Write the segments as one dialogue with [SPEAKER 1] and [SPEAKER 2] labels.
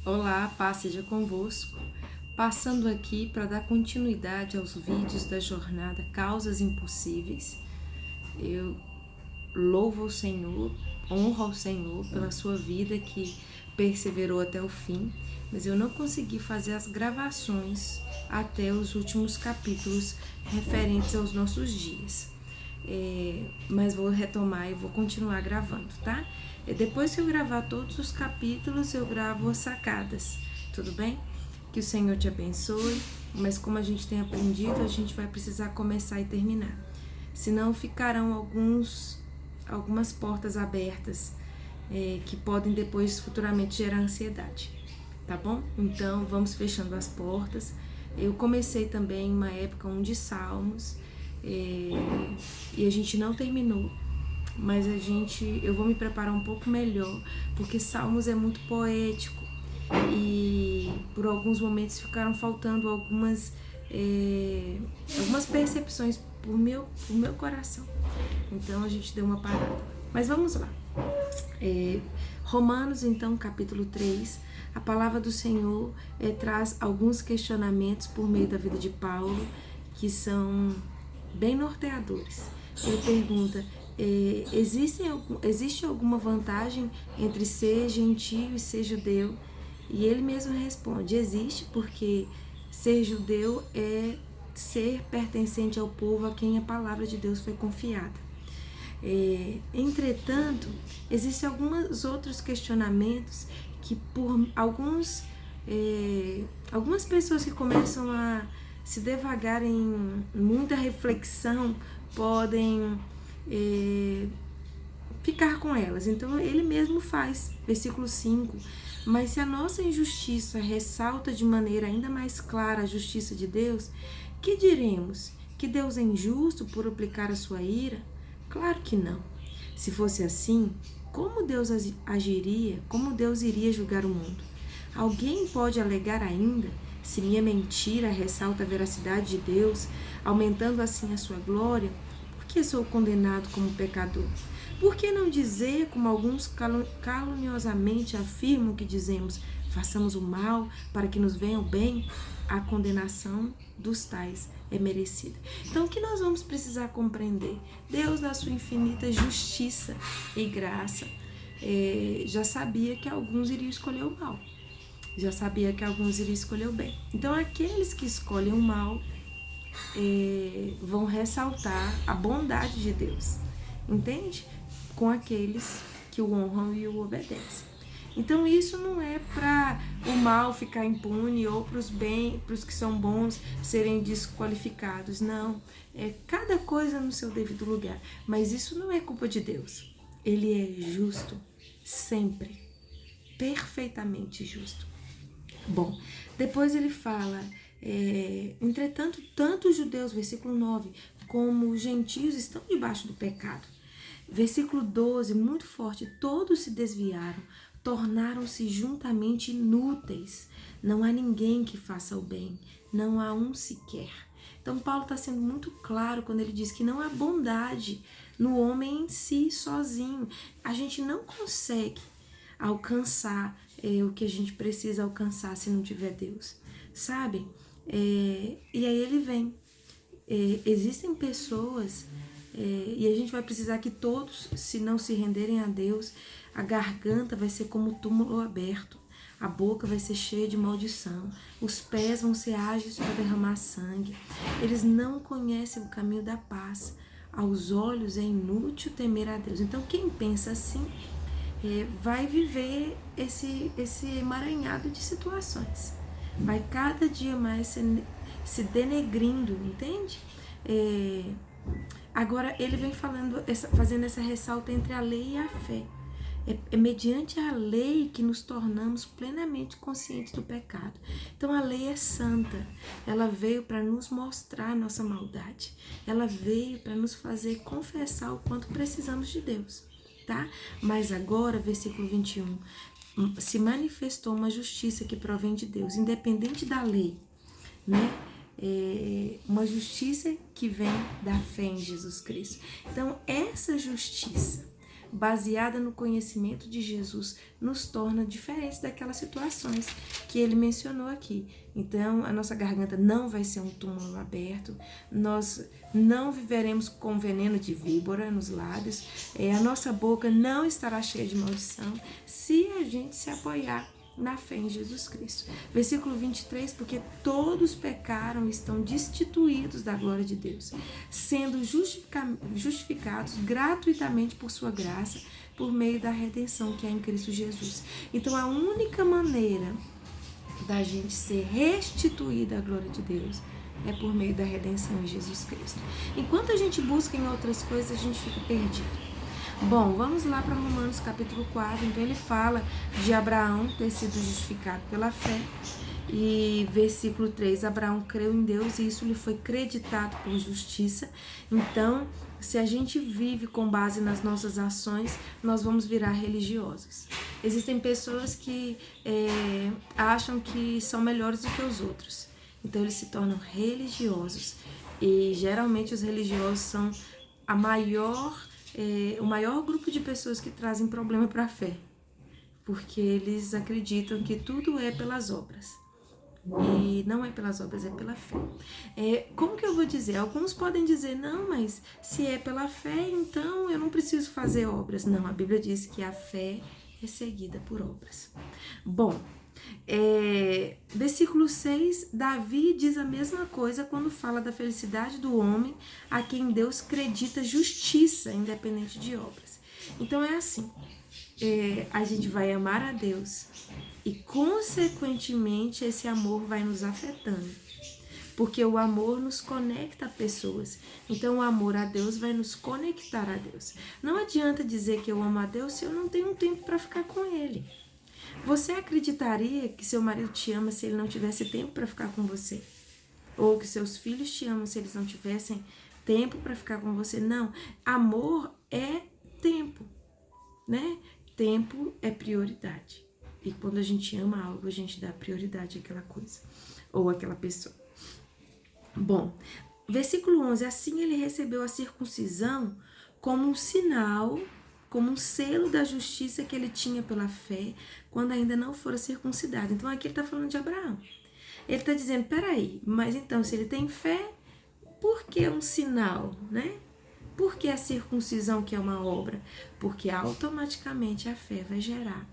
[SPEAKER 1] Olá, paz seja convosco. Passando aqui para dar continuidade aos vídeos da jornada Causas Impossíveis. Eu louvo o Senhor, honro ao Senhor pela sua vida que perseverou até o fim, mas eu não consegui fazer as gravações até os últimos capítulos referentes aos nossos dias. Mas vou retomar e vou continuar gravando, tá? Depois que eu gravar todos os capítulos, eu gravo as sacadas, tudo bem? Que o Senhor te abençoe, mas como a gente tem aprendido, a gente vai precisar começar e terminar. Senão ficarão algumas portas abertas que podem depois futuramente gerar ansiedade, tá bom? Então vamos fechando as portas. Eu comecei também uma época de salmos e a gente não terminou, mas eu vou me preparar um pouco melhor, porque salmos é muito poético e por alguns momentos ficaram faltando algumas percepções pro meu coração. Então a gente deu uma parada. Mas vamos lá. Romanos, então, capítulo 3, a palavra do Senhor traz alguns questionamentos por meio da vida de Paulo, que são bem norteadores. Ele pergunta, existe alguma vantagem entre ser gentio e ser judeu? E ele mesmo responde, existe, porque ser judeu é ser pertencente ao povo a quem a palavra de Deus foi confiada. Entretanto, existem alguns outros questionamentos que por algumas pessoas que começam a se devagar em muita reflexão podem ficar com elas. Então ele mesmo faz, versículo 5, mas se a nossa injustiça ressalta de maneira ainda mais clara a justiça de Deus, que diremos? Que Deus é injusto por aplicar a sua ira? Claro que não. Se fosse assim, como Deus agiria? Como Deus iria julgar o mundo? Alguém pode alegar ainda, se minha mentira ressalta a veracidade de Deus, aumentando assim a sua glória, por que sou condenado como pecador? Por que não dizer, como alguns caluniosamente afirmam que dizemos, façamos o mal para que nos venha o bem? A condenação dos tais é merecida. Então, o que nós vamos precisar compreender? Deus, na sua infinita justiça e graça, já sabia que alguns iriam escolher o mal. Já sabia que alguns iriam escolher o bem. Então, aqueles que escolhem o mal vão ressaltar a bondade de Deus. Entende? Com aqueles que o honram e o obedecem. Então isso não é para o mal ficar impune ou para os que são bons serem desqualificados, não. É cada coisa no seu devido lugar. Mas isso não é culpa de Deus. Ele é justo, sempre, perfeitamente justo. Bom, depois ele fala, entretanto, tanto os judeus, versículo 9, como os gentios estão debaixo do pecado. Versículo 12, muito forte, todos se desviaram, tornaram-se juntamente inúteis. Não há ninguém que faça o bem, não há um sequer. Então Paulo está sendo muito claro quando ele diz que não há bondade no homem em si, sozinho. A gente não consegue alcançar o que a gente precisa alcançar se não tiver Deus, sabe? E aí ele vem. Existem pessoas... e a gente vai precisar que todos, se não se renderem a Deus, a garganta vai ser como túmulo aberto, a boca vai ser cheia de maldição, os pés vão ser ágeis para derramar sangue. Eles não conhecem o caminho da paz. Aos olhos é inútil temer a Deus. Então quem pensa assim vai viver esse emaranhado de situações. Vai cada dia mais se denegrindo, entende? Agora, ele vem fazendo essa ressalta entre a lei e a fé. É mediante a lei que nos tornamos plenamente conscientes do pecado. Então, a lei é santa. Ela veio para nos mostrar a nossa maldade. Ela veio para nos fazer confessar o quanto precisamos de Deus, tá? Mas agora, versículo 21, se manifestou uma justiça que provém de Deus, independente da lei, né? Uma justiça que vem da fé em Jesus Cristo. Então, essa justiça baseada no conhecimento de Jesus, nos torna diferentes daquelas situações que ele mencionou aqui. Então, a nossa garganta não vai ser um túmulo aberto, nós não viveremos com veneno de víbora nos lábios, a nossa boca não estará cheia de maldição se a gente se apoiar na fé em Jesus Cristo. Versículo 23, porque todos pecaram e estão destituídos da glória de Deus, sendo justificados gratuitamente por sua graça, por meio da redenção que é em Cristo Jesus. Então, a única maneira da gente ser restituída à glória de Deus é por meio da redenção em Jesus Cristo. Enquanto a gente busca em outras coisas, a gente fica perdido. Bom, vamos lá para Romanos capítulo 4, então ele fala de Abraão ter sido justificado pela fé, e versículo 3, Abraão creu em Deus e isso lhe foi creditado por justiça. Então, se a gente vive com base nas nossas ações, nós vamos virar religiosos. Existem pessoas que acham que são melhores do que os outros, então eles se tornam religiosos, e geralmente os religiosos são o maior grupo de pessoas que trazem problema para a fé, porque eles acreditam que tudo é pelas obras, e não é pelas obras, é pela fé. Como que eu vou dizer? Alguns podem dizer, não, mas se é pela fé, então eu não preciso fazer obras. Não, a Bíblia diz que a fé é seguida por obras. Bom, versículo 6, Davi diz a mesma coisa quando fala da felicidade do homem a quem Deus acredita justiça, independente de obras. Então é assim, a gente vai amar a Deus e consequentemente esse amor vai nos afetando, porque o amor nos conecta a pessoas. Então o amor a Deus vai nos conectar a Deus. Não adianta dizer que eu amo a Deus se eu não tenho tempo para ficar com Ele. Você acreditaria que seu marido te ama se ele não tivesse tempo para ficar com você? Ou que seus filhos te amam se eles não tivessem tempo para ficar com você? Não. Amor é tempo, né? Tempo é prioridade. E quando a gente ama algo, a gente dá prioridade àquela coisa ou àquela pessoa. Bom, versículo 11. Assim ele recebeu a circuncisão como um sinal, como um selo da justiça que ele tinha pela fé, quando ainda não fora circuncidado. Então aqui ele está falando de Abraão. Ele está dizendo, peraí, mas então se ele tem fé, por que um sinal, né? Por que a circuncisão que é uma obra? Porque automaticamente a fé vai gerar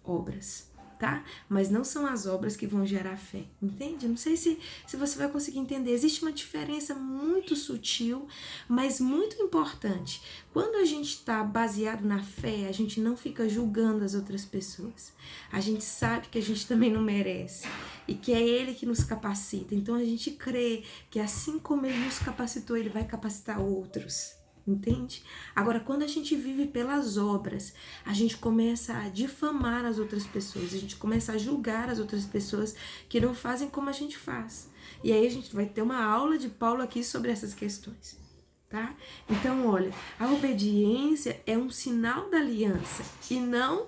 [SPEAKER 1] obras, tá? Mas não são as obras que vão gerar fé, entende? Não sei se você vai conseguir entender. Existe uma diferença muito sutil, mas muito importante. Quando a gente está baseado na fé, a gente não fica julgando as outras pessoas. A gente sabe que a gente também não merece e que é Ele que nos capacita. Então a gente crê que assim como Ele nos capacitou, Ele vai capacitar outros. Entende? Agora, quando a gente vive pelas obras, a gente começa a difamar as outras pessoas, a gente começa a julgar as outras pessoas que não fazem como a gente faz. E aí a gente vai ter uma aula de Paulo aqui sobre essas questões, tá? Então, olha, a obediência é um sinal da aliança e não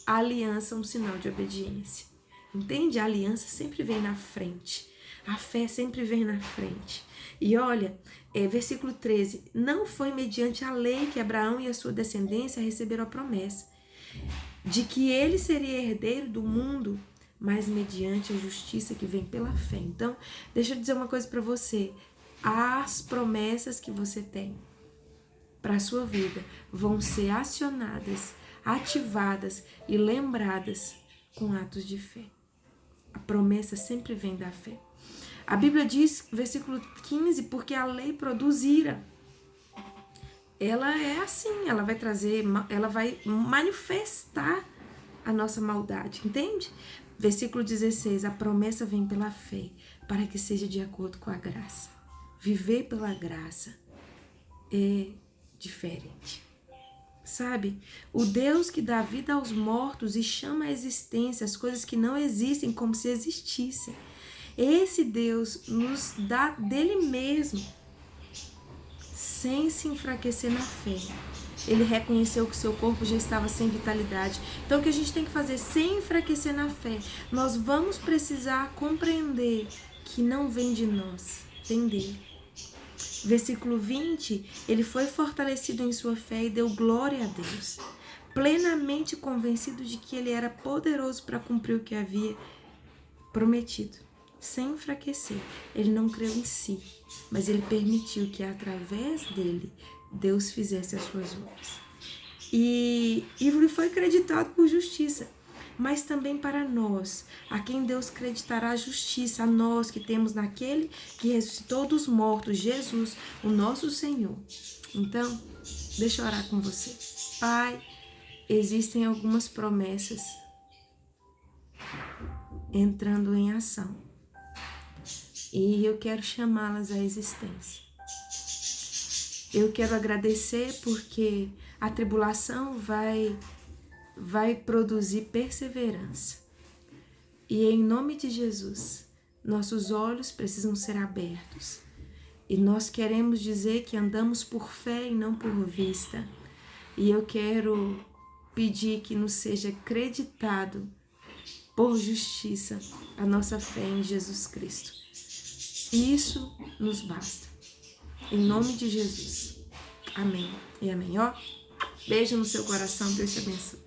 [SPEAKER 1] a aliança um sinal de obediência. Entende? A aliança sempre vem na frente, a fé sempre vem na frente. E olha, versículo 13, não foi mediante a lei que Abraão e a sua descendência receberam a promessa de que ele seria herdeiro do mundo, mas mediante a justiça que vem pela fé. Então, deixa eu dizer uma coisa para você, as promessas que você tem para a sua vida vão ser acionadas, ativadas e lembradas com atos de fé. A promessa sempre vem da fé. A Bíblia diz, versículo 15, porque a lei produz ira. Ela é assim, ela vai manifestar a nossa maldade, entende? Versículo 16, a promessa vem pela fé, para que seja de acordo com a graça. Viver pela graça é diferente. Sabe? O Deus que dá vida aos mortos e chama à existência as coisas que não existem como se existissem. Esse Deus nos dá dele mesmo, sem se enfraquecer na fé. Ele reconheceu que seu corpo já estava sem vitalidade. Então o que a gente tem que fazer sem enfraquecer na fé? Nós vamos precisar compreender que não vem de nós, vem dele. Versículo 20, ele foi fortalecido em sua fé e deu glória a Deus, plenamente convencido de que ele era poderoso para cumprir o que havia prometido, sem enfraquecer. Ele não creu em si, mas ele permitiu que através dele Deus fizesse as suas obras. E ele foi acreditado por justiça, mas também para nós, a quem Deus creditará a justiça, a nós que temos naquele que ressuscitou dos mortos, Jesus, o nosso Senhor. Então, deixa eu orar com você. Pai, existem algumas promessas entrando em ação e eu quero chamá-las à existência. Eu quero agradecer porque a tribulação vai produzir perseverança. E em nome de Jesus, nossos olhos precisam ser abertos. E nós queremos dizer que andamos por fé e não por vista. E eu quero pedir que nos seja acreditado por justiça a nossa fé em Jesus Cristo. E isso nos basta. Em nome de Jesus. Amém e amém. Ó, beijo no seu coração. Deus te abençoe.